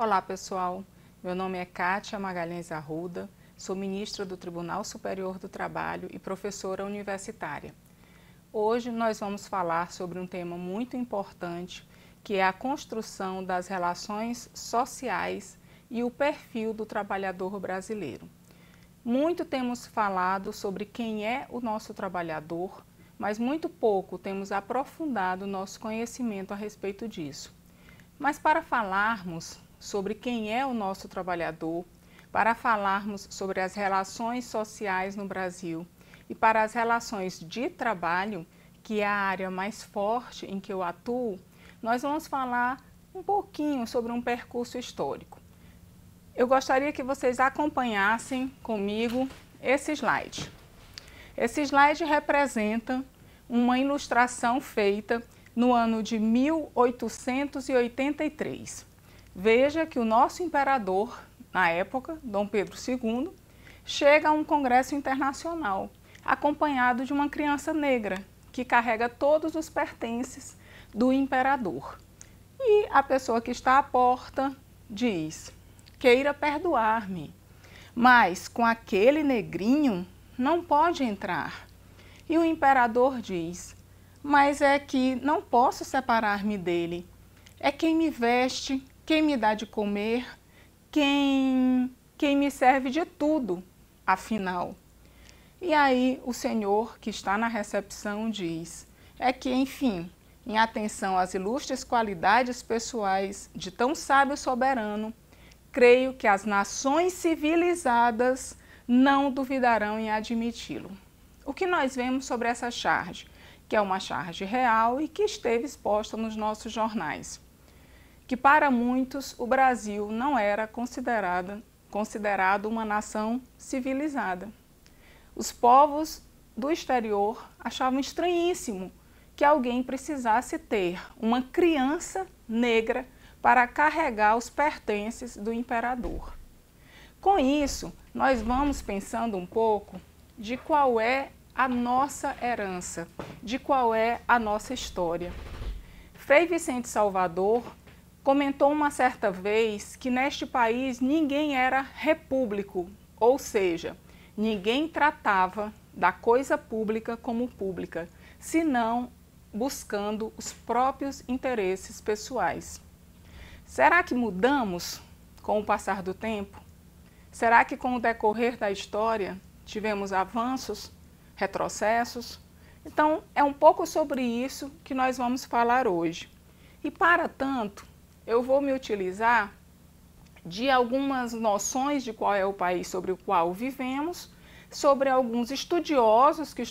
Olá pessoal, meu nome é Kátia Magalhães Arruda, sou ministra do Tribunal Superior do Trabalho e professora universitária. Hoje nós vamos falar sobre um tema muito importante, que é a construção das relações sociais e o perfil do trabalhador brasileiro. Muito temos falado sobre quem é o nosso trabalhador, mas muito pouco temos aprofundado nosso conhecimento a respeito disso. Mas para falarmos sobre quem é o nosso trabalhador, para falarmos sobre as relações sociais no Brasil e para as relações de trabalho, que é a área mais forte em que eu atuo, nós vamos falar um pouquinho sobre um percurso histórico. Eu gostaria que vocês acompanhassem comigo esse slide. Esse slide representa uma ilustração feita no ano de 1883. Veja que o nosso imperador, na época, Dom Pedro II, chega a um congresso internacional, acompanhado de uma criança negra, que carrega todos os pertences do imperador. E a pessoa que está à porta diz: queira perdoar-me, mas com aquele negrinho não pode entrar. E o imperador diz: mas é que não posso separar-me dele. É quem me veste, quem me dá de comer, quem me serve de tudo, afinal. E aí o senhor que está na recepção diz: é que, enfim, em atenção às ilustres qualidades pessoais de tão sábio soberano, creio que as nações civilizadas não duvidarão em admiti-lo. O que nós vemos sobre essa charge? Que é uma charge real e que esteve exposta nos nossos jornais. Que para muitos o Brasil não era considerado uma nação civilizada. Os povos do exterior achavam estranhíssimo que alguém precisasse ter uma criança negra para carregar os pertences do imperador. Com isso, nós vamos pensando um pouco de qual é a nossa herança, de qual é a nossa história. Frei Vicente Salvador comentou uma certa vez que neste país ninguém era repúblico, ou seja, ninguém tratava da coisa pública como pública, senão buscando os próprios interesses pessoais. Será que mudamos com o passar do tempo? Será que com o decorrer da história tivemos avanços, retrocessos? Então, é um pouco sobre isso que nós vamos falar hoje. E para tanto, eu vou me utilizar de algumas noções de qual é o país sobre o qual vivemos, sobre alguns estudiosos que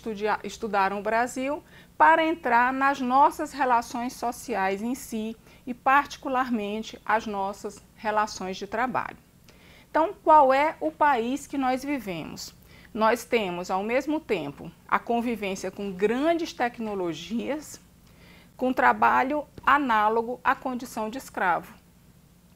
estudaram o Brasil, para entrar nas nossas relações sociais em si e particularmente as nossas relações de trabalho. Então, qual é o país que nós vivemos? Nós temos, ao mesmo tempo, a convivência com grandes tecnologias, com trabalho análogo à condição de escravo.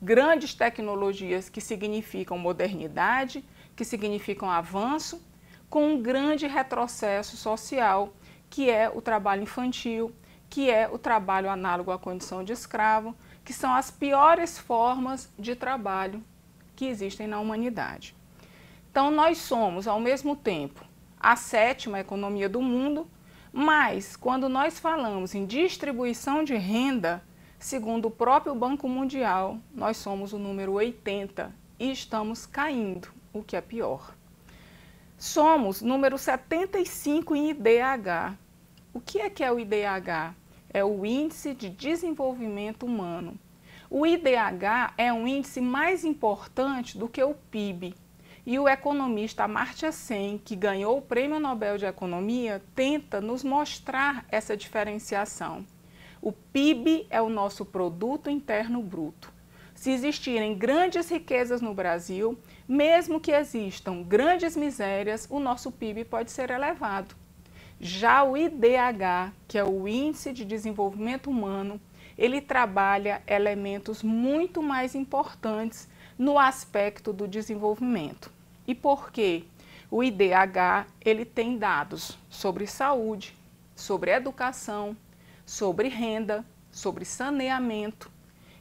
Grandes tecnologias que significam modernidade, que significam avanço, com um grande retrocesso social, que é o trabalho infantil, que é o trabalho análogo à condição de escravo, que são as piores formas de trabalho que existem na humanidade. Então, nós somos, ao mesmo tempo, a 7ª economia do mundo, mas, quando nós falamos em distribuição de renda, segundo o próprio Banco Mundial, nós somos o número 80 e estamos caindo, o que é pior. Somos número 75 em IDH. O que é o IDH? É o Índice de Desenvolvimento Humano. O IDH é um índice mais importante do que o PIB. E o economista Amartya Sen, que ganhou o Prêmio Nobel de Economia, tenta nos mostrar essa diferenciação. O PIB é o nosso Produto Interno Bruto. Se existirem grandes riquezas no Brasil, mesmo que existam grandes misérias, o nosso PIB pode ser elevado. Já o IDH, que é o Índice de Desenvolvimento Humano, ele trabalha elementos muito mais importantes no aspecto do desenvolvimento. E por quê? O IDH ele tem dados sobre saúde, sobre educação, sobre renda, sobre saneamento.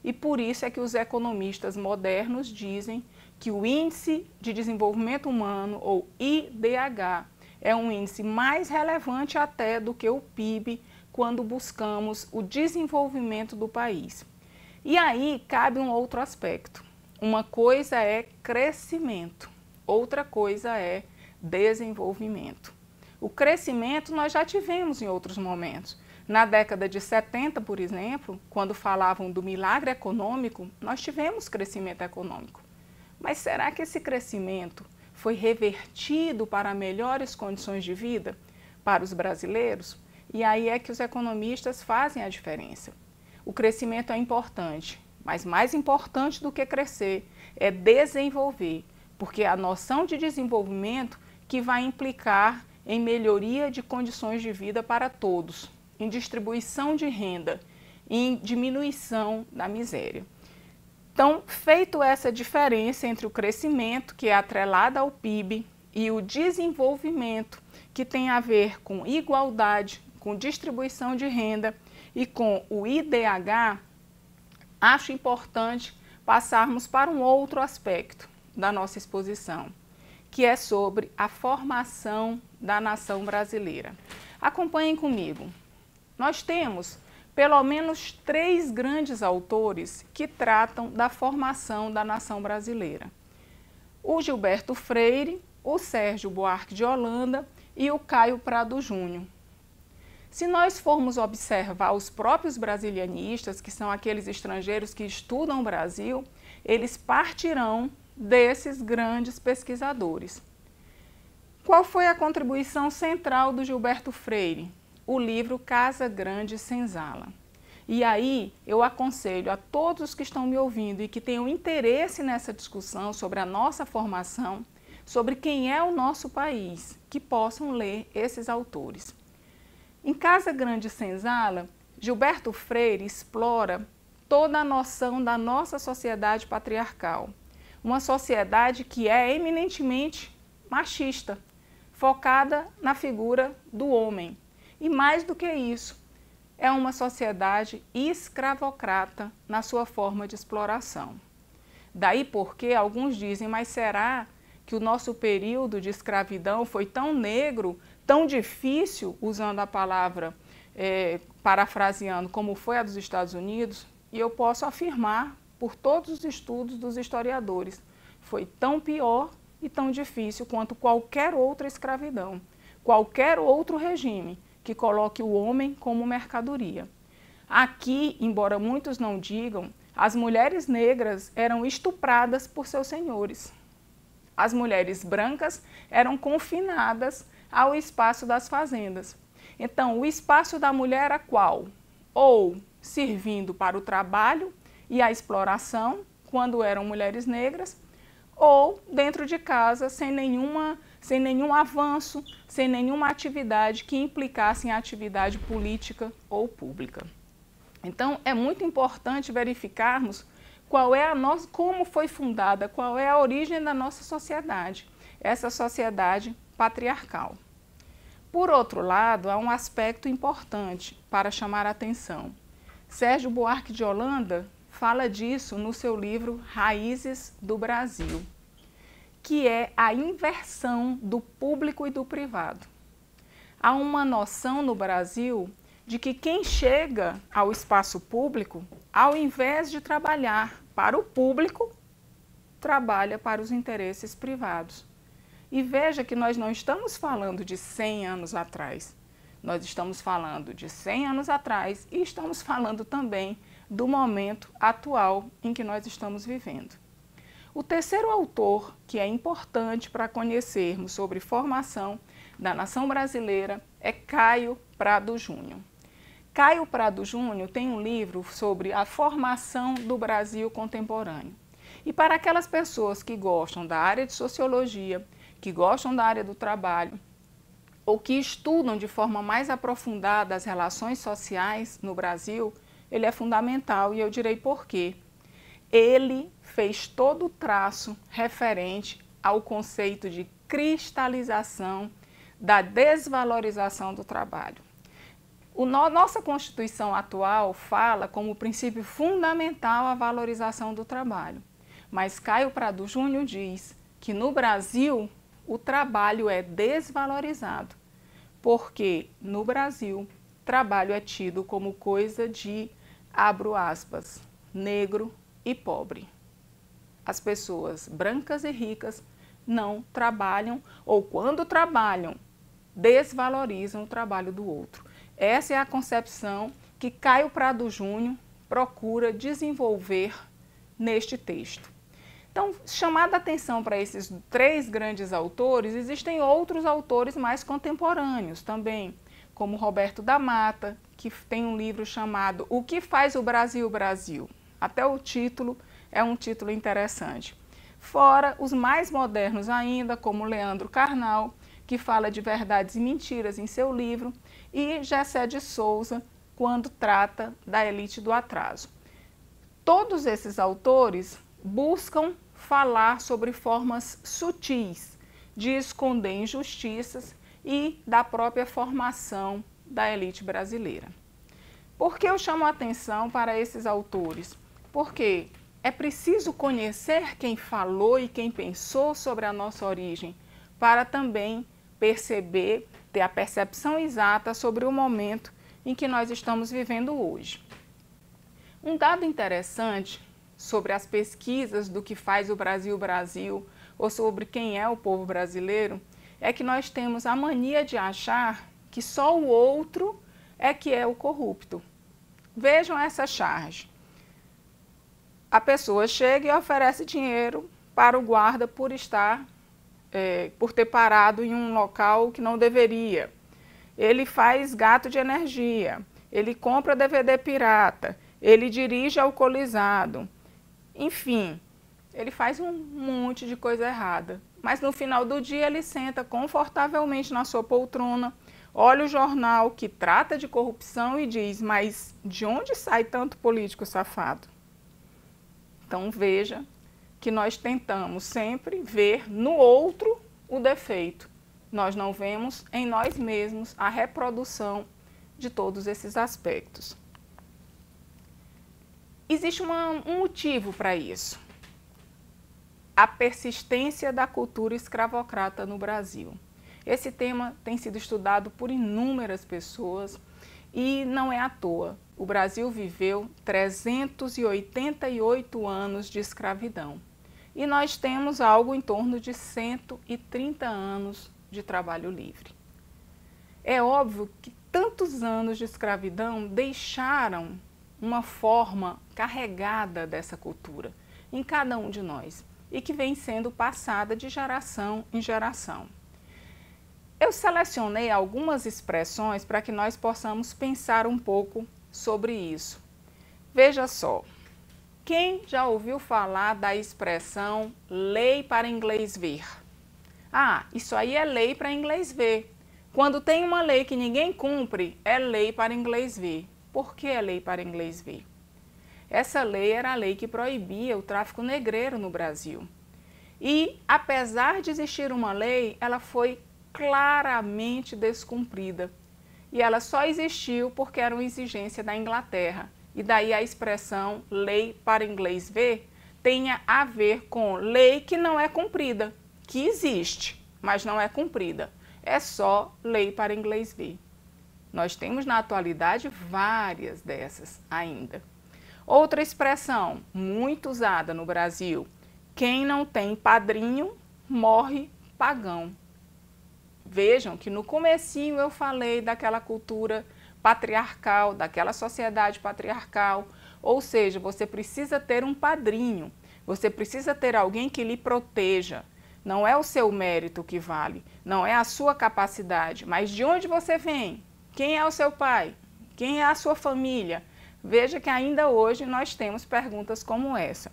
e por isso é que os economistas modernos dizem que o Índice de Desenvolvimento Humano, ou IDH, é um índice mais relevante até do que o PIB quando buscamos o desenvolvimento do país. E aí cabe um outro aspecto. Uma coisa é crescimento, outra coisa é desenvolvimento. O crescimento nós já tivemos em outros momentos. Na década de 70, por exemplo, quando falavam do milagre econômico, nós tivemos crescimento econômico. Mas será que esse crescimento foi revertido para melhores condições de vida para os brasileiros? E aí é que os economistas fazem a diferença. O crescimento é importante, mas mais importante do que crescer é desenvolver, porque é a noção de desenvolvimento que vai implicar em melhoria de condições de vida para todos, em distribuição de renda, em diminuição da miséria. Então, feito essa diferença entre o crescimento, que é atrelado ao PIB, e o desenvolvimento, que tem a ver com igualdade, com distribuição de renda e com o IDH, acho importante passarmos para um outro aspecto da nossa exposição, que é sobre a formação da nação brasileira. Acompanhem comigo. Nós temos pelo menos 3 grandes autores que tratam da formação da nação brasileira. O Gilberto Freire, o Sérgio Buarque de Holanda e o Caio Prado Júnior. Se nós formos observar os próprios brasilianistas, que são aqueles estrangeiros que estudam o Brasil, eles partirão desses grandes pesquisadores. Qual foi a contribuição central do Gilberto Freire? O livro Casa Grande Senzala. E aí eu aconselho a todos os que estão me ouvindo e que tenham interesse nessa discussão sobre a nossa formação, sobre quem é o nosso país, que possam ler esses autores. Em Casa Grande Senzala, Gilberto Freire explora toda a noção da nossa sociedade patriarcal, uma sociedade que é eminentemente machista, focada na figura do homem. E mais do que isso, é uma sociedade escravocrata na sua forma de exploração. Daí porque alguns dizem, mas será que o nosso período de escravidão foi tão negro, tão difícil, usando a palavra, parafraseando, como foi a dos Estados Unidos? E eu posso afirmar, por todos os estudos dos historiadores, foi tão pior e tão difícil quanto qualquer outra escravidão, qualquer outro regime que coloque o homem como mercadoria. Aqui, embora muitos não digam, as mulheres negras eram estupradas por seus senhores. As mulheres brancas eram confinadas ao espaço das fazendas. Então, o espaço da mulher era qual? Ou servindo para o trabalho e a exploração, quando eram mulheres negras, ou dentro de casa, sem nenhum avanço, sem nenhuma atividade que implicasse em atividade política ou pública. Então, é muito importante verificarmos como foi fundada, qual é a origem da nossa sociedade, essa sociedade patriarcal. Por outro lado, há um aspecto importante para chamar a atenção. Sérgio Buarque de Holanda fala disso no seu livro Raízes do Brasil, que é a inversão do público e do privado. Há uma noção no Brasil de que quem chega ao espaço público, ao invés de trabalhar para o público, trabalha para os interesses privados. E veja que nós não estamos falando de 100 anos atrás, nós estamos falando de 100 anos atrás e estamos falando também do momento atual em que nós estamos vivendo. O terceiro autor que é importante para conhecermos sobre formação da nação brasileira é Caio Prado Júnior. Caio Prado Júnior tem um livro sobre a formação do Brasil contemporâneo. E para aquelas pessoas que gostam da área de sociologia, que gostam da área do trabalho, ou que estudam de forma mais aprofundada as relações sociais no Brasil, ele é fundamental e eu direi por quê. Ele fez todo o traço referente ao conceito de cristalização da desvalorização do trabalho. Nossa Constituição atual fala como princípio fundamental a valorização do trabalho, mas Caio Prado Júnior diz que no Brasil o trabalho é desvalorizado, porque no Brasil trabalho é tido como coisa de, abro aspas, negro e pobre. As pessoas brancas e ricas não trabalham, ou quando trabalham, desvalorizam o trabalho do outro. Essa é a concepção que Caio Prado Júnior procura desenvolver neste texto. Então, chamada a atenção para esses 3 grandes autores, existem outros autores mais contemporâneos também, como Roberto da Mata, que tem um livro chamado O que faz o Brasil, Brasil? Até o título é um título interessante. Fora os mais modernos ainda, como Leandro Carnal, que fala de verdades e mentiras em seu livro, e Gessé de Souza, quando trata da elite do atraso. Todos esses autores buscam falar sobre formas sutis de esconder injustiças e da própria formação da elite brasileira. Por que eu chamo a atenção para esses autores? Porque é preciso conhecer quem falou e quem pensou sobre a nossa origem, para também perceber, ter a percepção exata sobre o momento em que nós estamos vivendo hoje. Um dado interessante sobre as pesquisas do que faz o Brasil, Brasil, ou sobre quem é o povo brasileiro, é que nós temos a mania de achar que só o outro é que é o corrupto. Vejam essa charge. A pessoa chega e oferece dinheiro para o guarda por ter parado em um local que não deveria. Ele faz gato de energia, ele compra DVD pirata, ele dirige alcoolizado. Enfim, ele faz um monte de coisa errada. Mas no final do dia ele senta confortavelmente na sua poltrona, olha o jornal que trata de corrupção e diz: mas de onde sai tanto político safado? Então veja que nós tentamos sempre ver no outro o defeito. Nós não vemos em nós mesmos a reprodução de todos esses aspectos. Existe um motivo para isso: a persistência da cultura escravocrata no Brasil. Esse tema tem sido estudado por inúmeras pessoas e não é à toa. O Brasil viveu 388 anos de escravidão e nós temos algo em torno de 130 anos de trabalho livre. É óbvio que tantos anos de escravidão deixaram uma forma carregada dessa cultura em cada um de nós e que vem sendo passada de geração em geração. Eu selecionei algumas expressões para que nós possamos pensar um pouco sobre isso. Veja só, quem já ouviu falar da expressão lei para inglês ver? Ah, isso aí é lei para inglês ver. Quando tem uma lei que ninguém cumpre, é lei para inglês ver. Por que é lei para inglês ver? Essa lei era a lei que proibia o tráfico negreiro no Brasil. E, apesar de existir uma lei, ela foi claramente descumprida. E ela só existiu porque era uma exigência da Inglaterra. E daí a expressão lei para inglês ver tenha a ver com lei que não é cumprida, que existe, mas não é cumprida. É só lei para inglês ver. Nós temos na atualidade várias dessas ainda. Outra expressão muito usada no Brasil: quem não tem padrinho morre pagão. Vejam que no comecinho eu falei daquela cultura patriarcal, daquela sociedade patriarcal, ou seja, você precisa ter um padrinho, você precisa ter alguém que lhe proteja. Não é o seu mérito que vale, não é a sua capacidade, mas de onde você vem? Quem é o seu pai? Quem é a sua família? Veja que ainda hoje nós temos perguntas como essa.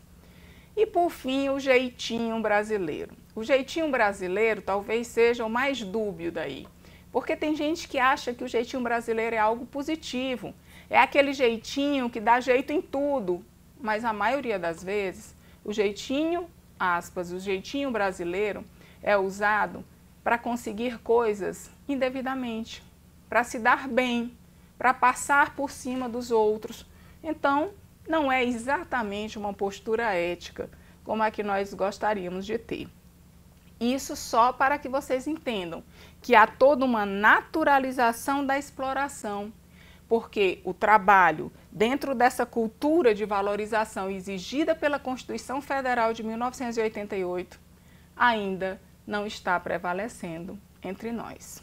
E por fim, o jeitinho brasileiro. O jeitinho brasileiro talvez seja o mais dúbio daí, porque tem gente que acha que o jeitinho brasileiro é algo positivo, é aquele jeitinho que dá jeito em tudo, mas a maioria das vezes o jeitinho, aspas, o jeitinho brasileiro é usado para conseguir coisas indevidamente, para se dar bem, para passar por cima dos outros. Então, não é exatamente uma postura ética como a que nós gostaríamos de ter. Isso só para que vocês entendam que há toda uma naturalização da exploração, porque o trabalho, dentro dessa cultura de valorização exigida pela Constituição Federal de 1988, ainda não está prevalecendo entre nós.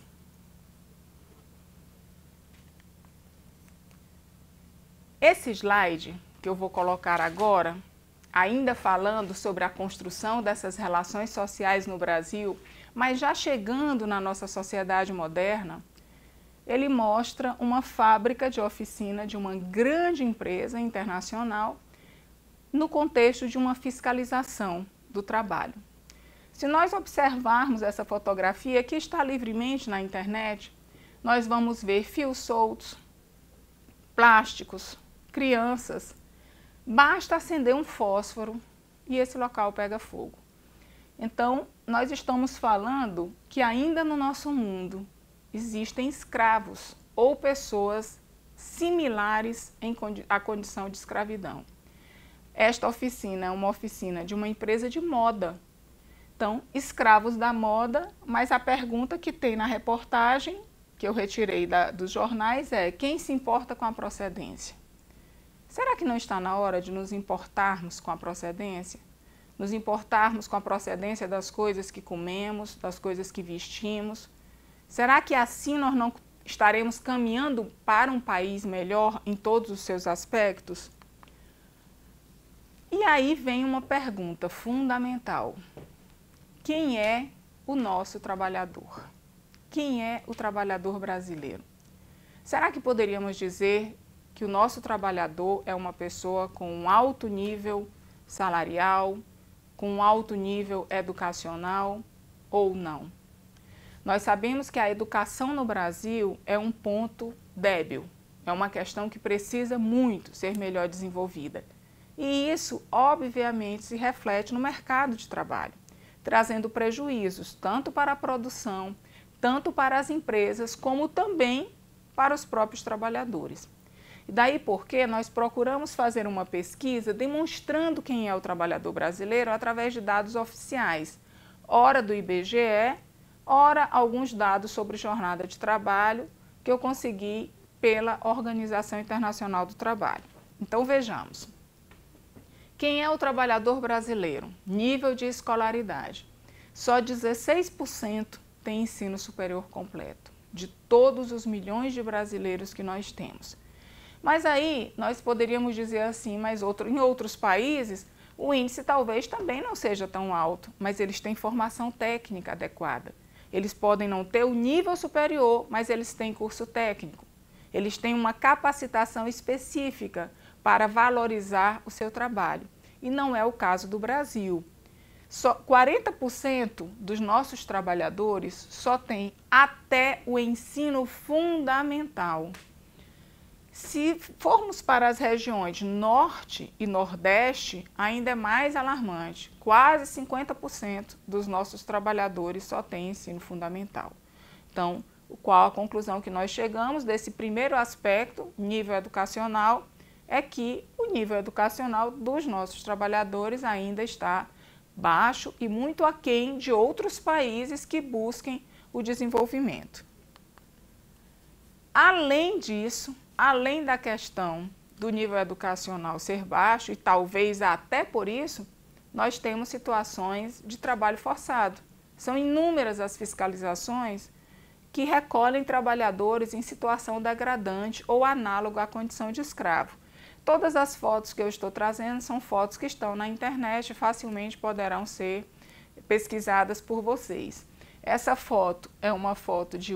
Esse slide que eu vou colocar agora, ainda falando sobre a construção dessas relações sociais no Brasil, mas já chegando na nossa sociedade moderna, ele mostra uma fábrica de oficina de uma grande empresa internacional no contexto de uma fiscalização do trabalho. Se nós observarmos essa fotografia, que está livremente na internet, nós vamos ver fios soltos, plásticos, crianças. Basta acender um fósforo e esse local pega fogo. Então, nós estamos falando que ainda no nosso mundo existem escravos ou pessoas similares à condição de escravidão. Esta oficina é uma oficina de uma empresa de moda. Então, escravos da moda, mas a pergunta que tem na reportagem, que eu retirei dos jornais, é: quem se importa com a procedência? Será que não está na hora de nos importarmos com a procedência? Nos importarmos com a procedência das coisas que comemos, das coisas que vestimos? Será que assim nós não estaremos caminhando para um país melhor em todos os seus aspectos? E aí vem uma pergunta fundamental. Quem é o nosso trabalhador? Quem é o trabalhador brasileiro? Será que poderíamos dizer que o nosso trabalhador é uma pessoa com um alto nível salarial, com um alto nível educacional ou não? Nós sabemos que a educação no Brasil é um ponto débil, é uma questão que precisa muito ser melhor desenvolvida. E isso, obviamente, se reflete no mercado de trabalho, trazendo prejuízos tanto para a produção, tanto para as empresas, como também para os próprios trabalhadores. E daí porque nós procuramos fazer uma pesquisa demonstrando quem é o trabalhador brasileiro através de dados oficiais, ora do IBGE, ora alguns dados sobre jornada de trabalho que eu consegui pela Organização Internacional do Trabalho. Então vejamos. Quem é o trabalhador brasileiro? Nível de escolaridade. Só 16% tem ensino superior completo, de todos os milhões de brasileiros que nós temos. Mas aí nós poderíamos dizer assim, mas em outros países o índice talvez também não seja tão alto, mas eles têm formação técnica adequada. Eles podem não ter o nível superior, mas eles têm curso técnico. Eles têm uma capacitação específica para valorizar o seu trabalho. E não é o caso do Brasil. Só 40% dos nossos trabalhadores só têm até o ensino fundamental. Se formos para as regiões Norte e Nordeste, ainda é mais alarmante. Quase 50% dos nossos trabalhadores só têm ensino fundamental. Então, qual a conclusão que nós chegamos desse primeiro aspecto, nível educacional, é que o nível educacional dos nossos trabalhadores ainda está baixo e muito aquém de outros países que busquem o desenvolvimento. Além disso, além da questão do nível educacional ser baixo, e talvez até por isso, nós temos situações de trabalho forçado. São inúmeras as fiscalizações que recolhem trabalhadores em situação degradante ou análogo à condição de escravo. Todas as fotos que eu estou trazendo são fotos que estão na internet e facilmente poderão ser pesquisadas por vocês. Essa foto é uma foto de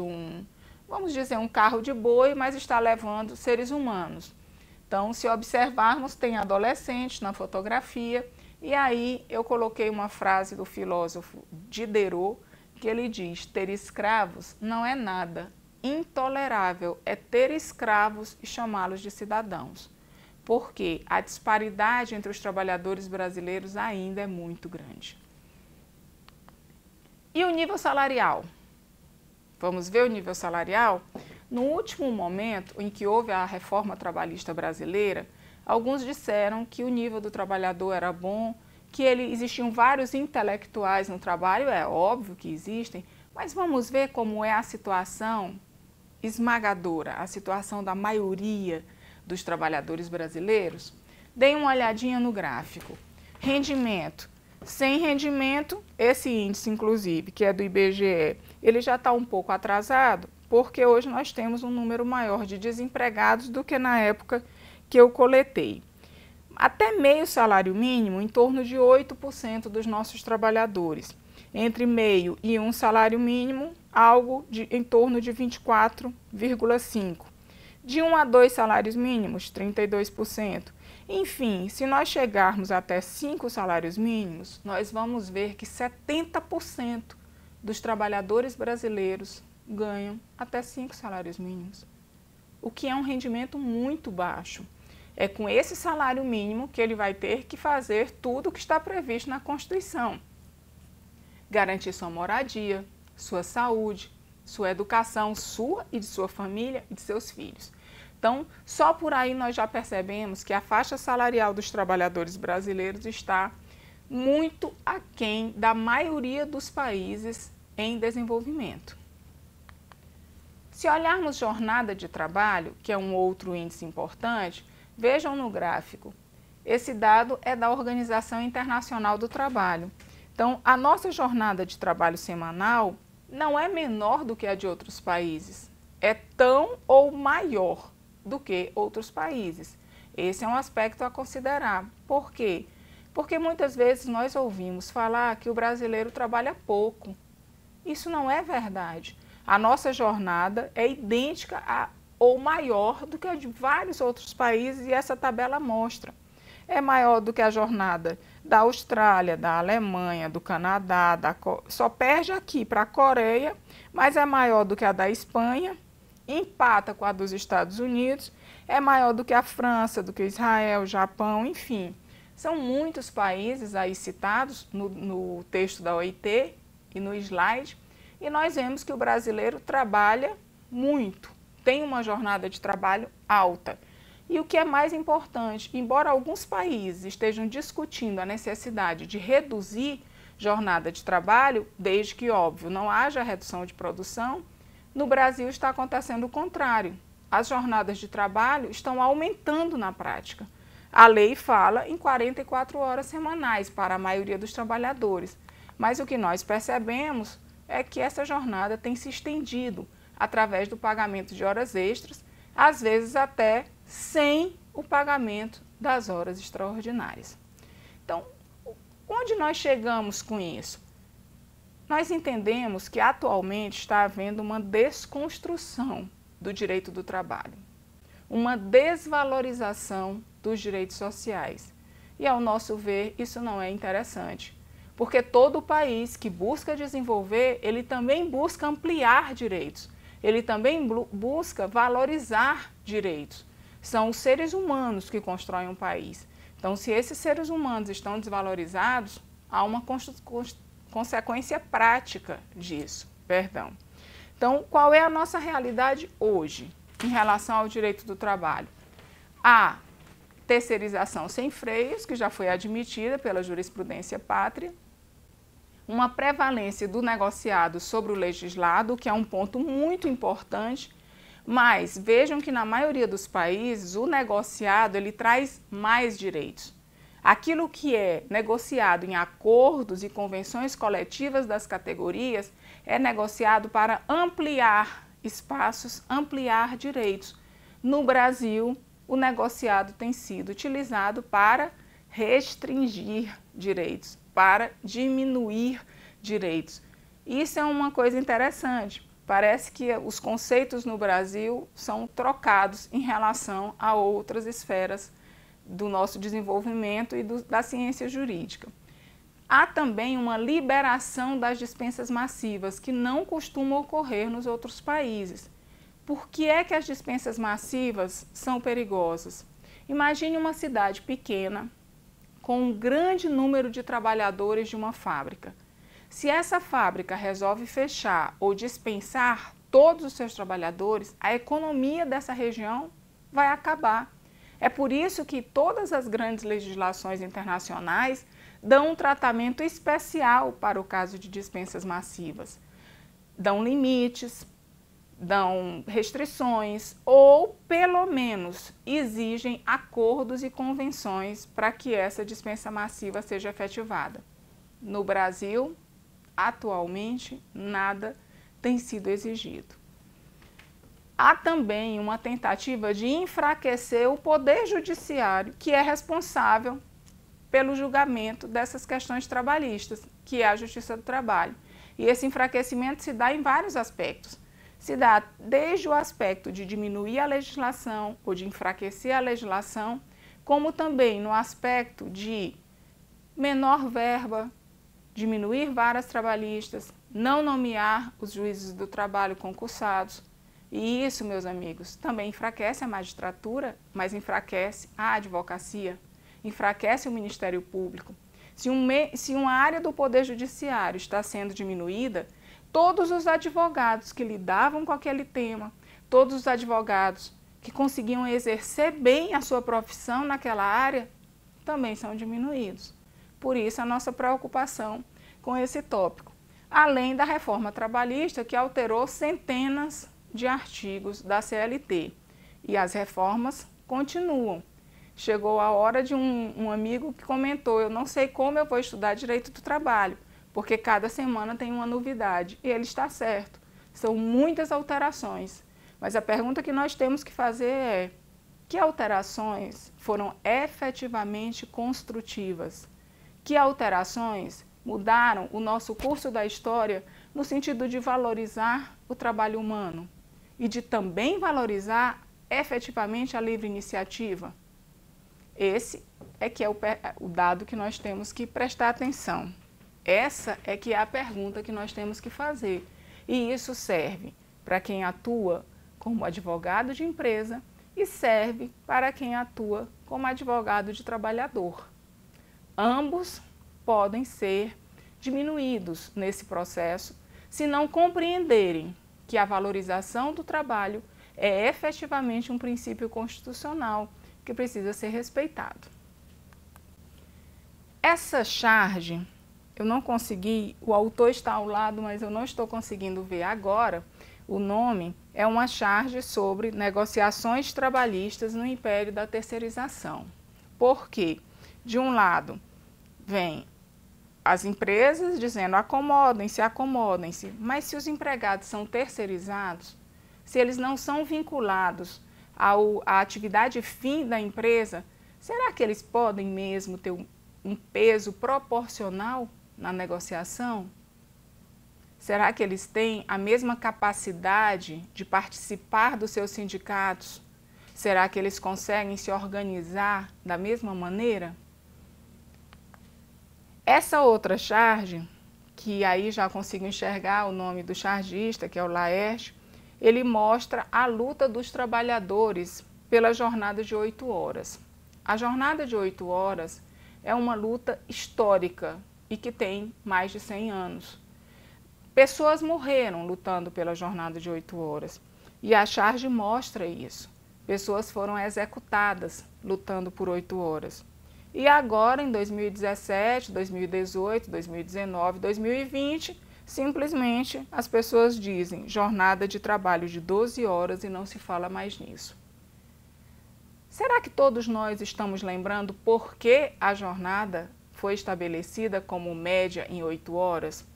vamos dizer, um carro de boi, mas está levando seres humanos. Então, se observarmos, tem adolescentes na fotografia, e aí eu coloquei uma frase do filósofo Diderot, que ele diz: ter escravos não é nada, intolerável é ter escravos e chamá-los de cidadãos, porque a disparidade entre os trabalhadores brasileiros ainda é muito grande. E o nível salarial? Vamos ver o nível salarial? No último momento em que houve a reforma trabalhista brasileira, alguns disseram que o nível do trabalhador era bom, que existiam vários intelectuais no trabalho, é óbvio que existem, mas vamos ver como é a situação esmagadora, a situação da maioria dos trabalhadores brasileiros. Deem uma olhadinha no gráfico. Rendimento. Sem rendimento, esse índice, inclusive, que é do IBGE, ele já está um pouco atrasado, porque hoje nós temos um número maior de desempregados do que na época que eu coletei. Até meio salário mínimo, em torno de 8% dos nossos trabalhadores. Entre meio e um salário mínimo, algo em torno de 24,5%. De 1 a 2 salários mínimos, 32%. Enfim, se nós chegarmos até 5 salários mínimos, nós vamos ver que 70% dos trabalhadores brasileiros ganham até 5 salários mínimos, o que é um rendimento muito baixo. É com esse salário mínimo que ele vai ter que fazer tudo o que está previsto na Constituição. Garantir sua moradia, sua saúde, sua educação, sua e de sua família e de seus filhos. Então, só por aí nós já percebemos que a faixa salarial dos trabalhadores brasileiros está muito aquém da maioria dos países em desenvolvimento. Se olharmos jornada de trabalho, que é um outro índice importante, vejam no gráfico. Esse dado é da Organização Internacional do Trabalho. Então, a nossa jornada de trabalho semanal não é menor do que a de outros países, é tão ou maior do que outros países. Esse é um aspecto a considerar. Por quê? Porque muitas vezes nós ouvimos falar que o brasileiro trabalha pouco. Isso não é verdade. A nossa jornada é idêntica ou maior do que a de vários outros países e essa tabela mostra. É maior do que a jornada da Austrália, da Alemanha, do Canadá, só perde aqui para a Coreia, mas é maior do que a da Espanha, empata com a dos Estados Unidos, é maior do que a França, do que Israel, Japão, enfim. São muitos países aí citados no texto da OIT e no slide, e nós vemos que o brasileiro trabalha muito, tem uma jornada de trabalho alta. E o que é mais importante, embora alguns países estejam discutindo a necessidade de reduzir jornada de trabalho, desde que, óbvio, não haja redução de produção, no Brasil está acontecendo o contrário. As jornadas de trabalho estão aumentando na prática. A lei fala em 44 horas semanais para a maioria dos trabalhadores, mas o que nós percebemos é que essa jornada tem se estendido através do pagamento de horas extras, às vezes até sem o pagamento das horas extraordinárias. Então, onde nós chegamos com isso? Nós entendemos que atualmente está havendo uma desconstrução do direito do trabalho, uma desvalorização dos direitos sociais. E, ao nosso ver, isso não é interessante, porque todo país que busca desenvolver, ele também busca ampliar direitos, ele também busca valorizar direitos. São os seres humanos que constroem um país. Então, se esses seres humanos estão desvalorizados, há uma consequência prática disso. Então, qual é a nossa realidade hoje em relação ao direito do trabalho? A terceirização sem freios, que já foi admitida pela jurisprudência pátria, uma prevalência do negociado sobre o legislado, que é um ponto muito importante, mas vejam que na maioria dos países o negociado ele traz mais direitos. Aquilo que é negociado em acordos e convenções coletivas das categorias é negociado para ampliar espaços, ampliar direitos. No Brasil, o negociado tem sido utilizado para restringir direitos, para diminuir direitos. Isso é uma coisa interessante. Parece que os conceitos no Brasil são trocados em relação a outras esferas do nosso desenvolvimento e da ciência jurídica. Há também uma liberação das dispensas massivas, que não costuma ocorrer nos outros países. Por que é que as dispensas massivas são perigosas? Imagine uma cidade pequena, com um grande número de trabalhadores de uma fábrica. Se essa fábrica resolve fechar ou dispensar todos os seus trabalhadores, a economia dessa região vai acabar. É por isso que todas as grandes legislações internacionais dão um tratamento especial para o caso de dispensas massivas. Dão limites, dão restrições ou, pelo menos, exigem acordos e convenções para que essa dispensa massiva seja efetivada. No Brasil, atualmente, nada tem sido exigido. Há também uma tentativa de enfraquecer o Poder Judiciário, que é responsável pelo julgamento dessas questões trabalhistas, que é a Justiça do Trabalho. E esse enfraquecimento se dá em vários aspectos. Se dá desde o aspecto de diminuir a legislação ou de enfraquecer a legislação, como também no aspecto de menor verba, diminuir varas trabalhistas, não nomear os juízes do trabalho concursados. E isso, meus amigos, também enfraquece a magistratura, mas enfraquece a advocacia, enfraquece o Ministério Público. Se uma área do Poder Judiciário está sendo diminuída, todos os advogados que lidavam com aquele tema, todos os advogados que conseguiam exercer bem a sua profissão naquela área, também são diminuídos. Por isso, a nossa preocupação com esse tópico. Além da reforma trabalhista, que alterou centenas de artigos da CLT. E as reformas continuam. Chegou a hora de um amigo que comentou: eu não sei como eu vou estudar direito do trabalho, porque cada semana tem uma novidade. E ele está certo. São muitas alterações. Mas a pergunta que nós temos que fazer é: que alterações foram efetivamente construtivas? Que alterações mudaram o nosso curso da história no sentido de valorizar o trabalho humano e de também valorizar efetivamente a livre iniciativa? Esse é que é o dado que nós temos que prestar atenção. Essa é que é a pergunta que nós temos que fazer. E isso serve para quem atua como advogado de empresa e serve para quem atua como advogado de trabalhador. Ambos podem ser diminuídos nesse processo se não compreenderem que a valorização do trabalho é efetivamente um princípio constitucional que precisa ser respeitado. Essa charge, eu não consegui, o autor está ao lado, mas eu não estou conseguindo ver agora. O nome é uma charge sobre negociações trabalhistas no império da terceirização. Porque, de um lado, vem as empresas dizendo acomodem-se, mas se os empregados são terceirizados, se eles não são vinculados à atividade fim da empresa, será que eles podem mesmo ter um peso proporcional na negociação? Será que eles têm a mesma capacidade de participar dos seus sindicatos? Será que eles conseguem se organizar da mesma maneira? Essa outra charge, que aí já consigo enxergar o nome do chargista, que é o Laerte, ele mostra a luta dos trabalhadores pela jornada de 8 horas. A jornada de 8 horas é uma luta histórica e que tem mais de 100 anos. Pessoas morreram lutando pela jornada de 8 horas e a charge mostra isso. Pessoas foram executadas lutando por 8 horas. E agora, em 2017, 2018, 2019, 2020, simplesmente as pessoas dizem jornada de trabalho de 12 horas e não se fala mais nisso. Será que todos nós estamos lembrando por que a jornada foi estabelecida como média em 8 horas?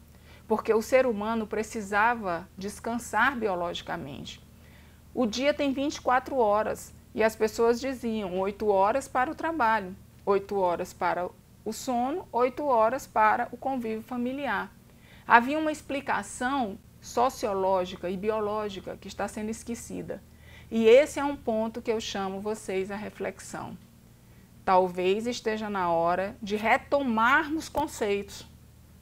Porque o ser humano precisava descansar biologicamente. O dia tem 24 horas e as pessoas diziam 8 horas para o trabalho, 8 horas para o sono, 8 horas para o convívio familiar. Havia uma explicação sociológica e biológica que está sendo esquecida. E esse é um ponto que eu chamo vocês à reflexão. Talvez esteja na hora de retomarmos conceitos.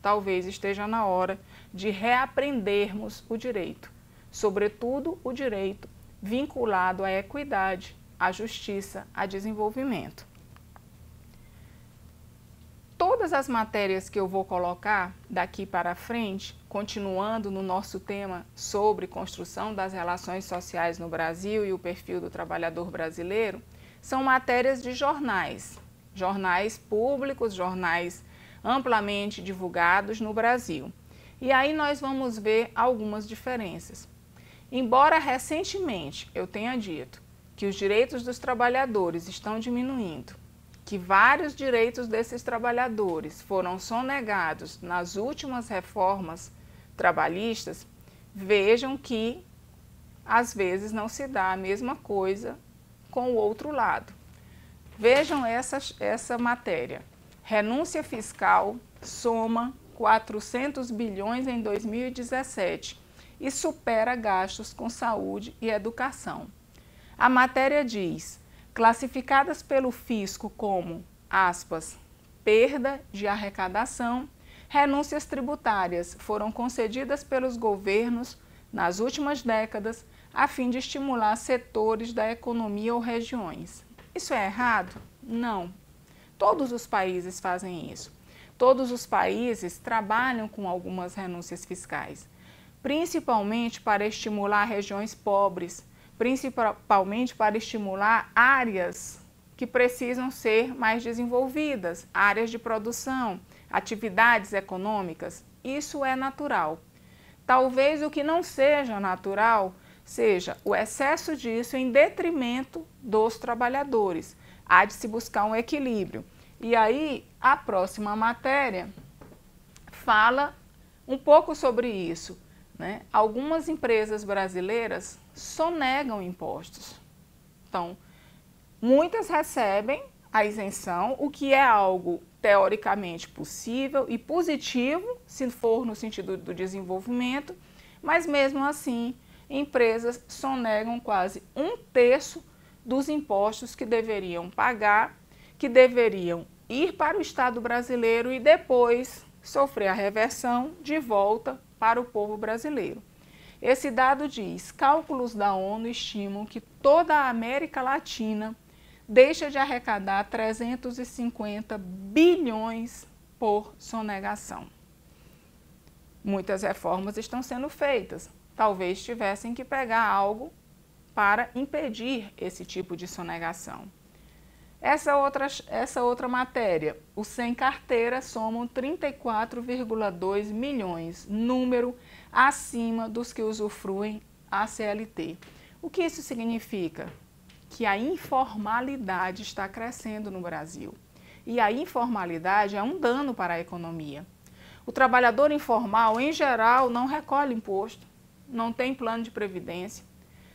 Talvez esteja na hora de reaprendermos o direito, sobretudo o direito vinculado à equidade, à justiça, a desenvolvimento. todas as matérias que eu vou colocar daqui para frente, continuando no nosso tema sobre construção das relações sociais no Brasil e o perfil do trabalhador brasileiro, são matérias de jornais, jornais públicos, jornais amplamente divulgados no Brasil. E aí nós vamos ver algumas diferenças. Embora recentemente eu tenha dito que os direitos dos trabalhadores estão diminuindo, que vários direitos desses trabalhadores foram sonegados nas últimas reformas trabalhistas, vejam que às vezes não se dá a mesma coisa com o outro lado. Vejam essa matéria. Renúncia fiscal soma 400 bilhões em 2017 e supera gastos com saúde e educação. A matéria diz: classificadas pelo fisco como, aspas, perda de arrecadação, renúncias tributárias foram concedidas pelos governos nas últimas décadas a fim de estimular setores da economia ou regiões. Isso é errado? Não. Todos os países fazem isso. Todos os países trabalham com algumas renúncias fiscais, principalmente para estimular regiões pobres, principalmente para estimular áreas que precisam ser mais desenvolvidas, áreas de produção, atividades econômicas. Isso é natural. Talvez o que não seja natural seja o excesso disso em detrimento dos trabalhadores. Há de se buscar um equilíbrio. E aí, a próxima matéria fala um pouco sobre isso, né? Algumas empresas brasileiras sonegam impostos. Então, muitas recebem a isenção, o que é algo teoricamente possível e positivo, se for no sentido do desenvolvimento, mas mesmo assim, empresas sonegam quase 1/3 dos impostos que deveriam pagar, que deveriam ir para o Estado brasileiro e depois sofrer a reversão de volta para o povo brasileiro. Esse dado diz: cálculos da ONU estimam que toda a América Latina deixa de arrecadar 350 bilhões por sonegação. Muitas reformas estão sendo feitas. Talvez tivessem que pegar algo para impedir esse tipo de sonegação. Essa outra matéria, os sem carteira somam 34,2 milhões, número acima dos que usufruem a CLT. O que isso significa? Que a informalidade está crescendo no Brasil. E a informalidade é um dano para a economia. O trabalhador informal, em geral, não recolhe imposto, não tem plano de previdência.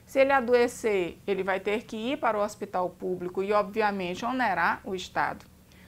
Se ele adoecer, ele vai ter que ir para o hospital público e, obviamente, onerar o Estado.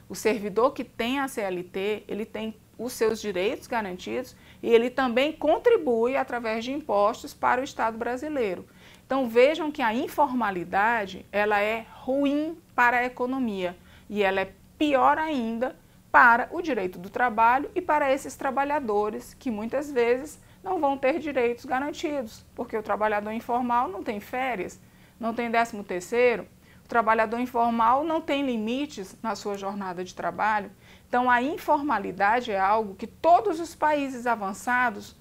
O servidor que tem a CLT, ele tem os seus direitos garantidos e ele também contribui através de impostos para o Estado brasileiro. Então, vejam que a informalidade, ela é ruim para a economia e ela é pior ainda para o direito do trabalho e para esses trabalhadores que muitas vezes não vão ter direitos garantidos, porque o trabalhador informal não tem férias, não tem 13º, o trabalhador informal não tem limites na sua jornada de trabalho. Então, a informalidade é algo que todos os países avançados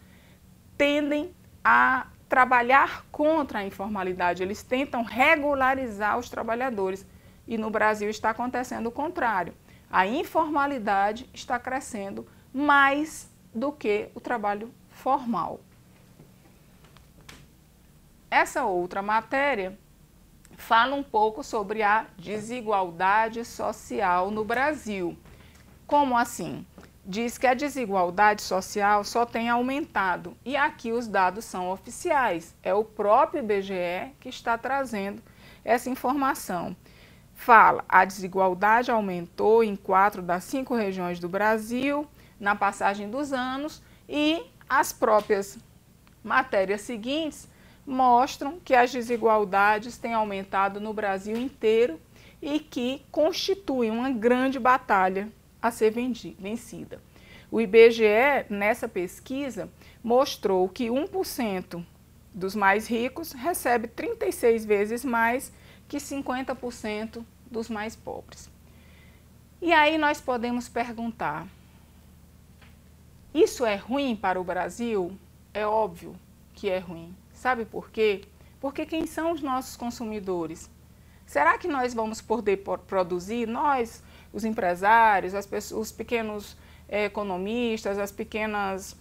tendem a trabalhar contra a informalidade, eles tentam regularizar os trabalhadores e no Brasil está acontecendo o contrário. A informalidade está crescendo mais do que o trabalho formal. Essa outra matéria fala um pouco sobre a desigualdade social no Brasil. Como assim? Diz que a desigualdade social só tem aumentado e aqui os dados são oficiais. É o próprio IBGE que está trazendo essa informação. Fala, a desigualdade aumentou em 4 das 5 regiões do Brasil na passagem dos anos e as próprias matérias seguintes mostram que as desigualdades têm aumentado no Brasil inteiro e que constitui uma grande batalha a ser vencida. O IBGE, nessa pesquisa, mostrou que 1% dos mais ricos recebe 36 vezes mais que 50% dos mais pobres. E aí nós podemos perguntar, isso é ruim para o Brasil? É óbvio que é ruim. Sabe por quê? Porque quem são os nossos consumidores? Será que nós vamos poder produzir, nós, os empresários, os pequenos economistas, as pequenas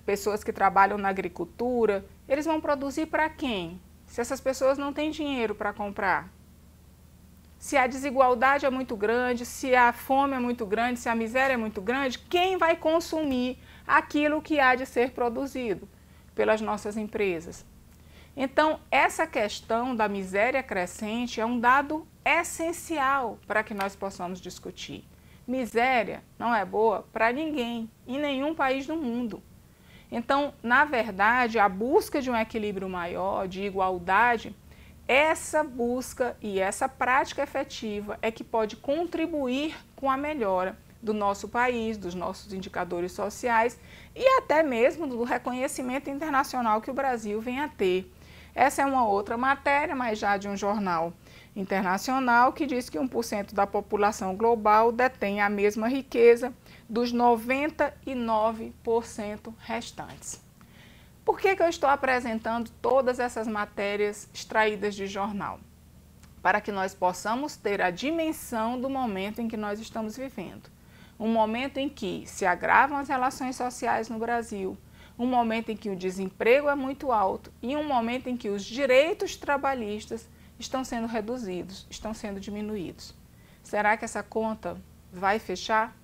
pessoas que trabalham na agricultura, eles vão produzir para quem? Se essas pessoas não têm dinheiro para comprar? Se a desigualdade é muito grande, se a fome é muito grande, se a miséria é muito grande, quem vai consumir aquilo que há de ser produzido pelas nossas empresas? Então, essa questão da miséria crescente é um dado essencial para que nós possamos discutir. Miséria não é boa para ninguém, em nenhum país do mundo. Então, na verdade, a busca de um equilíbrio maior, de igualdade, essa busca e essa prática efetiva é que pode contribuir com a melhora do nosso país, dos nossos indicadores sociais e até mesmo do reconhecimento internacional que o Brasil vem a ter. Essa é uma outra matéria, mas já de um jornal internacional, que diz que 1% da população global detém a mesma riqueza dos 99% restantes. Por que eu estou apresentando todas essas matérias extraídas de jornal? Para que nós possamos ter a dimensão do momento em que nós estamos vivendo. Um momento em que se agravam as relações sociais no Brasil, um momento em que o desemprego é muito alto e um momento em que os direitos trabalhistas estão sendo reduzidos, estão sendo diminuídos. Será que essa conta vai fechar?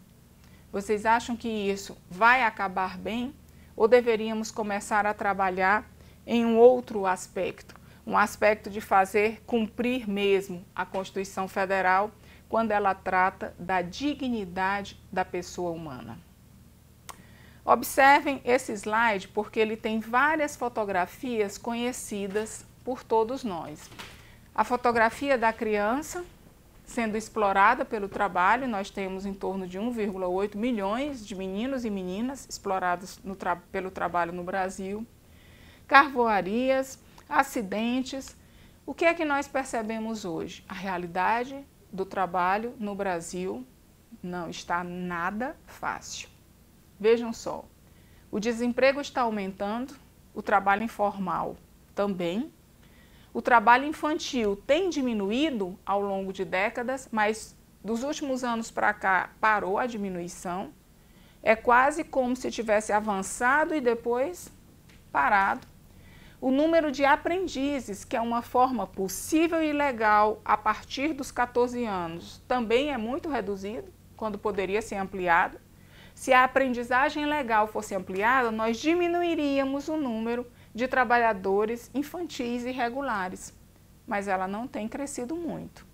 Vocês acham que isso vai acabar bem? Ou deveríamos começar a trabalhar em um outro aspecto? Um aspecto de fazer cumprir mesmo a Constituição Federal quando ela trata da dignidade da pessoa humana. Observem esse slide porque ele tem várias fotografias conhecidas por todos nós. A fotografia da criança sendo explorada pelo trabalho, nós temos em torno de 1,8 milhões de meninos e meninas explorados pelo trabalho no Brasil. Carvoarias, acidentes. O que é que nós percebemos hoje? A realidade do trabalho no Brasil não está nada fácil. Vejam só, o desemprego está aumentando, o trabalho informal também. O trabalho infantil tem diminuído ao longo de décadas, mas dos últimos anos para cá parou a diminuição. É quase como se tivesse avançado e depois parado. O número de aprendizes, que é uma forma possível e legal a partir dos 14 anos, também é muito reduzido, quando poderia ser ampliado. Se a aprendizagem legal fosse ampliada, nós diminuiríamos o número de trabalhadores infantis irregulares, mas ela não tem crescido muito.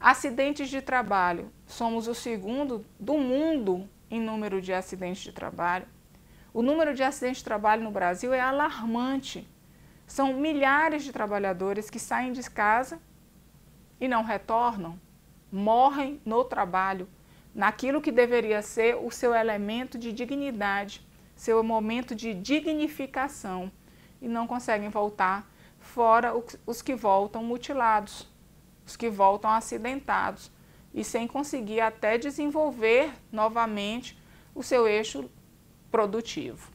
Acidentes de trabalho, somos o segundo do mundo em número de acidentes de trabalho. O número de acidentes de trabalho no Brasil é alarmante. São milhares de trabalhadores que saem de casa e não retornam, morrem no trabalho, naquilo que deveria ser o seu elemento de dignidade, seu momento de dignificação, e não conseguem voltar, fora os que voltam mutilados, os que voltam acidentados, e sem conseguir até desenvolver novamente o seu eixo produtivo.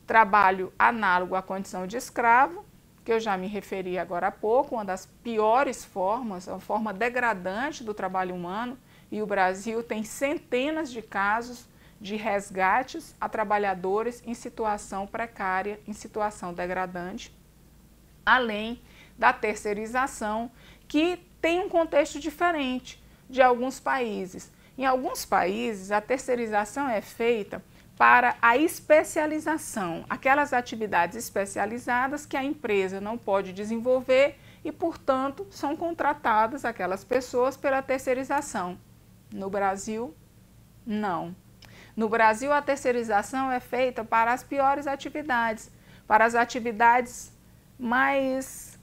Trabalho análogo à condição de escravo, que eu já me referi agora há pouco, uma das piores formas, a forma degradante do trabalho humano, e o Brasil tem centenas de casos de resgates a trabalhadores em situação precária, em situação degradante, além da terceirização, que tem um contexto diferente de alguns países. Em alguns países, a terceirização é feita para a especialização, aquelas atividades especializadas que a empresa não pode desenvolver e, portanto, são contratadas aquelas pessoas pela terceirização. No Brasil, não. No Brasil, a terceirização é feita para as piores atividades, para as atividades mais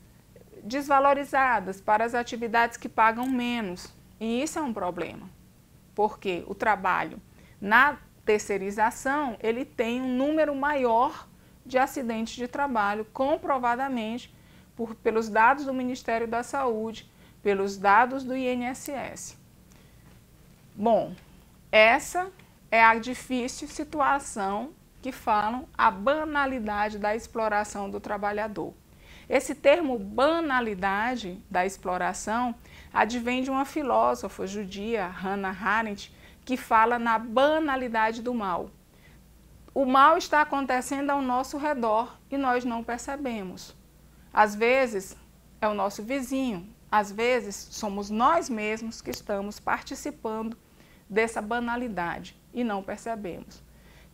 desvalorizadas, para as atividades que pagam menos. E isso é um problema, porque o trabalho na terceirização, ele tem um número maior de acidentes de trabalho, comprovadamente pelos dados do Ministério da Saúde, pelos dados do INSS. Bom, essa é a difícil situação que falam a banalidade da exploração do trabalhador. Esse termo banalidade da exploração advém de uma filósofa judia, Hannah Arendt, que fala na banalidade do mal. O mal está acontecendo ao nosso redor e nós não percebemos. Às vezes é o nosso vizinho, às vezes somos nós mesmos que estamos participando dessa banalidade e não percebemos.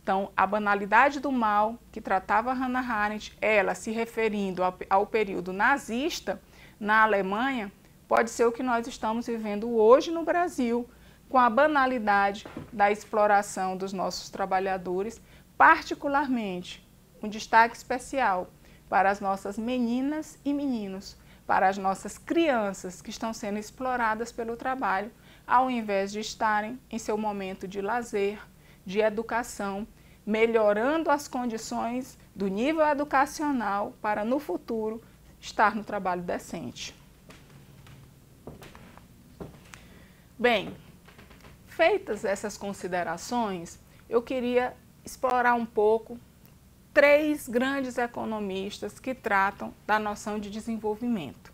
Então, a banalidade do mal que tratava Hannah Arendt, ela se referindo ao período nazista na Alemanha, pode ser o que nós estamos vivendo hoje no Brasil, com a banalidade da exploração dos nossos trabalhadores, particularmente um destaque especial para as nossas meninas e meninos, para as nossas crianças que estão sendo exploradas pelo trabalho, ao invés de estarem em seu momento de lazer, de educação, melhorando as condições do nível educacional para, no futuro, estar no trabalho decente. Bem, feitas essas considerações, eu queria explorar um pouco 3 grandes economistas que tratam da noção de desenvolvimento.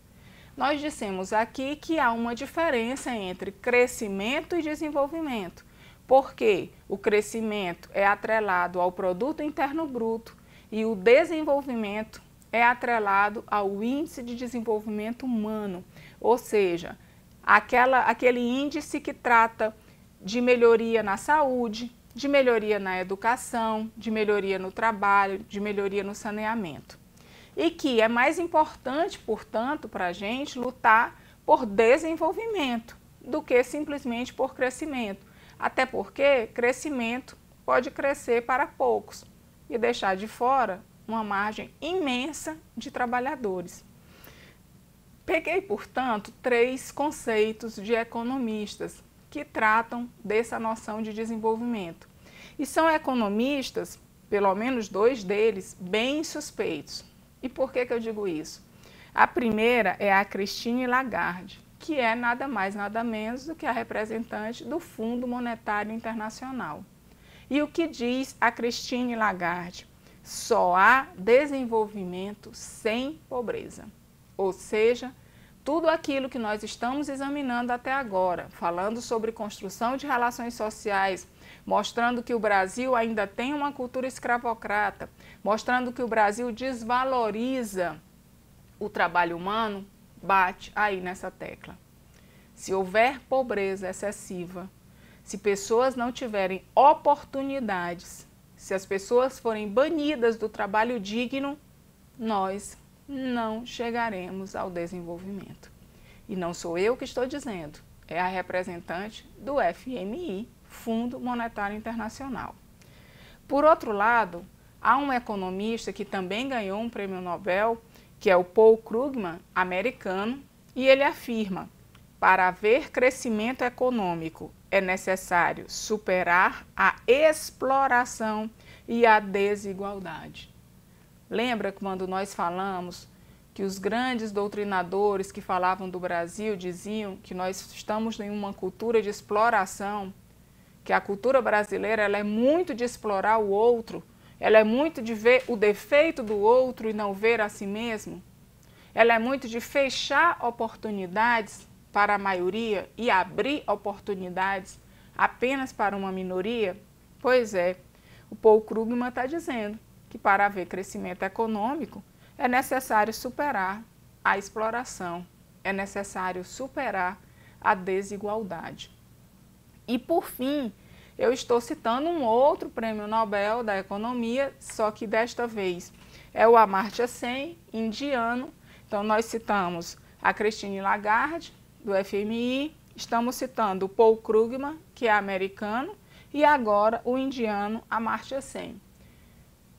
Nós dissemos aqui que há uma diferença entre crescimento e desenvolvimento, porque o crescimento é atrelado ao produto interno bruto e o desenvolvimento é atrelado ao índice de desenvolvimento humano, ou seja, aquele índice que trata de melhoria na saúde, de melhoria na educação, de melhoria no trabalho, de melhoria no saneamento. E que é mais importante, portanto, para a gente lutar por desenvolvimento do que simplesmente por crescimento. Até porque crescimento pode crescer para poucos e deixar de fora uma margem imensa de trabalhadores. Peguei, portanto, 3 conceitos de economistas que tratam dessa noção de desenvolvimento. E são economistas, pelo menos 2 deles, bem suspeitos. E por que eu digo isso? A primeira é a Christine Lagarde, que é nada mais, nada menos do que a representante do Fundo Monetário Internacional. E o que diz a Christine Lagarde? Só há desenvolvimento sem pobreza. Ou seja, tudo aquilo que nós estamos examinando até agora, falando sobre construção de relações sociais, mostrando que o Brasil ainda tem uma cultura escravocrata, mostrando que o Brasil desvaloriza o trabalho humano, bate aí nessa tecla. Se houver pobreza excessiva, se pessoas não tiverem oportunidades, se as pessoas forem banidas do trabalho digno, nós não chegaremos ao desenvolvimento. E não sou eu que estou dizendo, é a representante do FMI, Fundo Monetário Internacional. Por outro lado, há um economista que também ganhou um prêmio Nobel, que é o Paul Krugman, americano, e ele afirma: para haver crescimento econômico é necessário superar a exploração e a desigualdade. Lembra quando nós falamos que os grandes doutrinadores que falavam do Brasil diziam que nós estamos em uma cultura de exploração, que a cultura brasileira ela é muito de explorar o outro, ela é muito de ver o defeito do outro e não ver a si mesmo, ela é muito de fechar oportunidades para a maioria e abrir oportunidades apenas para uma minoria? Pois é, o Paul Krugman está dizendo que para haver crescimento econômico é necessário superar a exploração, é necessário superar a desigualdade. E por fim, eu estou citando um outro prêmio Nobel da Economia, só que desta vez é o Amartya Sen, indiano. Então nós citamos a Christine Lagarde, do FMI, estamos citando o Paul Krugman, que é americano, e agora o indiano Amartya Sen.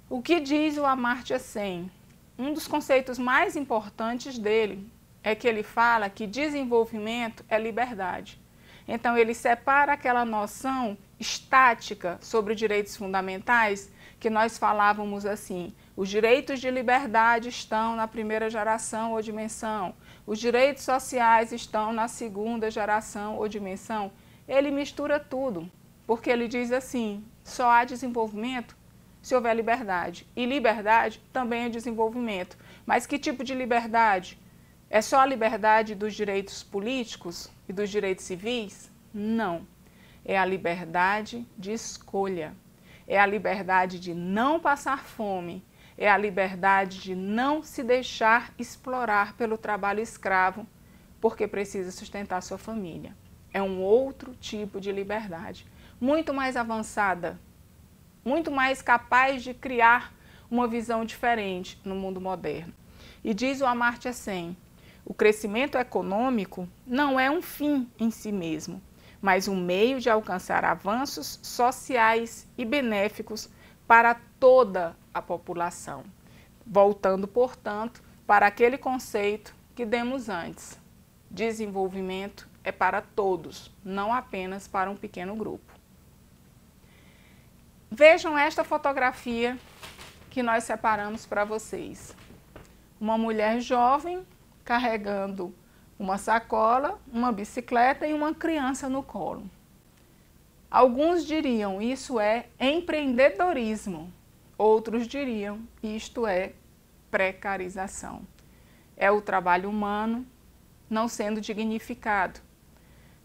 O que diz o Amartya Sen? Um dos conceitos mais importantes dele é que ele fala que desenvolvimento é liberdade. Então ele separa aquela noção estática sobre direitos fundamentais que nós falávamos assim: os direitos de liberdade estão na primeira geração ou dimensão, os direitos sociais estão na segunda geração ou dimensão. ele mistura tudo, porque ele diz assim, só há desenvolvimento se houver liberdade. E liberdade também é desenvolvimento. Mas que tipo de liberdade? É só a liberdade dos direitos políticos e dos direitos civis? Não. É a liberdade de escolha. É a liberdade de não passar fome. É a liberdade de não se deixar explorar pelo trabalho escravo, porque precisa sustentar sua família. É um outro tipo de liberdade, muito mais avançada, muito mais capaz de criar uma visão diferente no mundo moderno. E diz o Amartya Sen, o crescimento econômico não é um fim em si mesmo, mas um meio de alcançar avanços sociais e benéficos para toda a população. Voltando, portanto, para aquele conceito que demos antes. Desenvolvimento é para todos, não apenas para um pequeno grupo. Vejam esta fotografia que nós separamos para vocês. Uma mulher jovem carregando uma sacola, uma bicicleta e uma criança no colo. Alguns diriam isso é empreendedorismo, outros diriam isto é precarização. É o trabalho humano não sendo dignificado.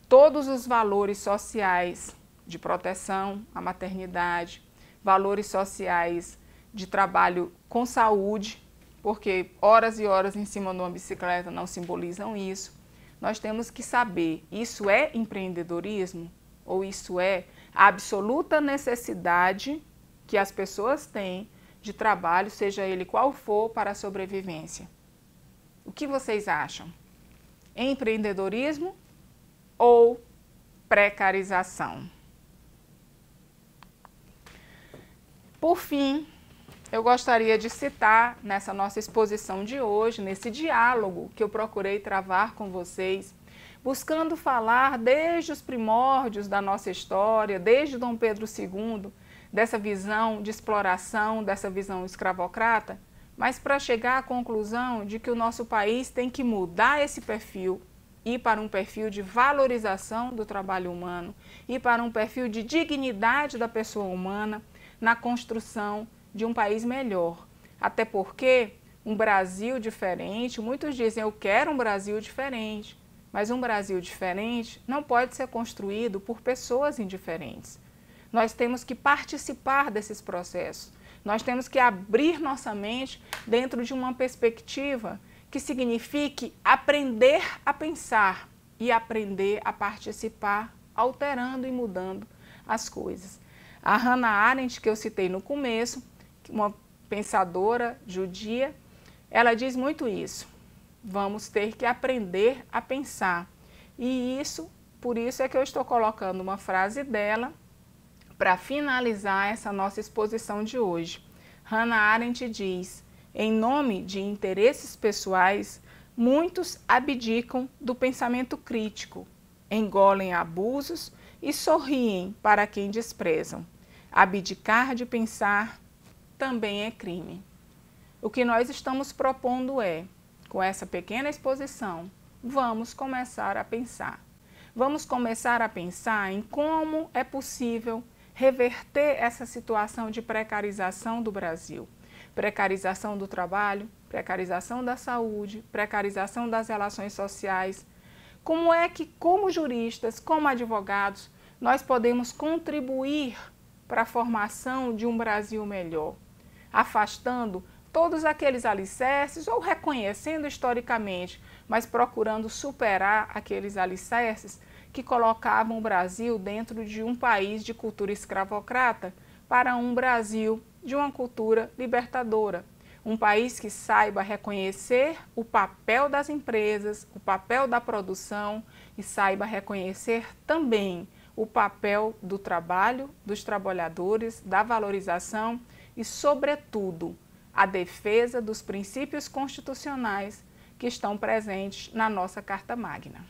Todos os valores sociais de proteção à maternidade, valores sociais de trabalho com saúde, porque horas e horas em cima de uma bicicleta não simbolizam isso. Nós temos que saber, isso é empreendedorismo ou isso é a absoluta necessidade que as pessoas têm de trabalho, seja ele qual for, para a sobrevivência? O que vocês acham? Empreendedorismo ou precarização? Por fim, eu gostaria de citar nessa nossa exposição de hoje, nesse diálogo que eu procurei travar com vocês, buscando falar desde os primórdios da nossa história, desde Dom Pedro II, dessa visão de exploração, dessa visão escravocrata, mas para chegar à conclusão de que o nosso país tem que mudar esse perfil, ir para um perfil de valorização do trabalho humano, ir para um perfil de dignidade da pessoa humana na construção de um país melhor. Até porque um Brasil diferente, muitos dizem eu quero um Brasil diferente, mas um Brasil diferente não pode ser construído por pessoas indiferentes. Nós temos que participar desses processos. Nós temos que abrir nossa mente dentro de uma perspectiva que signifique aprender a pensar e aprender a participar, alterando e mudando as coisas. A Hannah Arendt, que eu citei no começo, uma pensadora judia, ela diz muito isso. Vamos ter que aprender a pensar. E por isso é que eu estou colocando uma frase dela para finalizar essa nossa exposição de hoje. Hannah Arendt diz, em nome de interesses pessoais, muitos abdicam do pensamento crítico, engolem abusos e sorriem para quem desprezam. Abdicar de pensar também é crime. O que nós estamos propondo é, com essa pequena exposição, vamos começar a pensar. Vamos começar a pensar em como é possível reverter essa situação de precarização do Brasil. Precarização do trabalho, precarização da saúde, precarização das relações sociais. Como é que, como juristas, como advogados, nós podemos contribuir para a formação de um Brasil melhor, afastando todos aqueles alicerces ou reconhecendo historicamente, mas procurando superar aqueles alicerces que colocavam o Brasil dentro de um país de cultura escravocrata para um Brasil de uma cultura libertadora. Um país que saiba reconhecer o papel das empresas, o papel da produção e saiba reconhecer também o papel do trabalho, dos trabalhadores, da valorização e, sobretudo, a defesa dos princípios constitucionais que estão presentes na nossa Carta Magna.